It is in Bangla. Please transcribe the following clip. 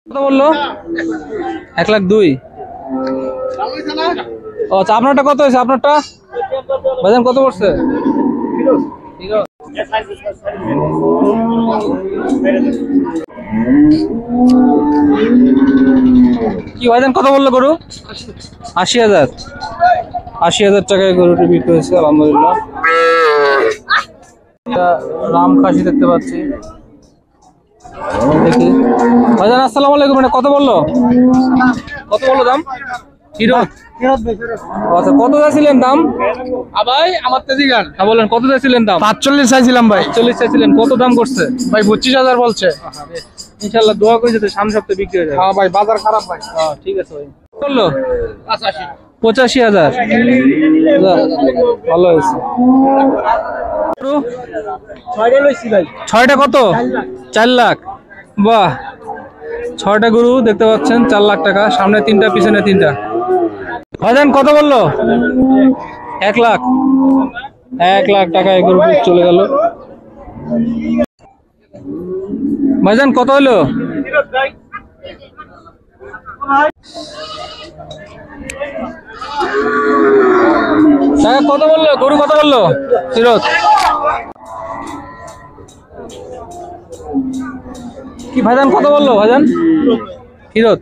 কত বললো? 1,02,000। আচ্ছা, আপনারটা কত হয়েছে? আপনারটা ভাইজান কত পড়ছে? কি ভাইজান কত বললো গরু? 80,000। 80,000 টাকায় গরুটি বিক্রি হয়েছে, আলহামদুলিল্লাহ। রাম খাসি দেখতে পাচ্ছি, দেখি। ভাইজান আসসালামু আলাইকুম, এটা কত বললো? কত বললো দাম? আচ্ছা, কত চাইছিলেন দাম? ভাই আমার তেজি গান বলেন, কত চাইছিলেন দাম? 45 চাইছিলাম ভাই। 40 চাইছিলেন, কত দাম করছে? ভাই 25,000 বলছে। ইনশাআল্লাহ দোয়া করে যাতে সামনের সপ্তাহে বিক্রি হয়ে যাবে। হ্যাঁ ভাই, বাজার খারাপ ভাই। ঠিক আছে ভাই। বললো 85। 85,000। ভালো হয়েছে। ছয়টা কত? 4 লাখ। বাহ, 6টা গরু দেখতে পাচ্ছেন, 4 লাখ টাকা। সামনে 3টা, পিছনে 3টা। ভাইজান কত বললো? 1 লাখ। 1 লাখ টাকা এই গরু চলে গেল। ভাইজান কত হলো? কত বললো গরু? কত বললো ফিরোজ? কি ভাইজান কত বললো ভাইজান? ফিরোজ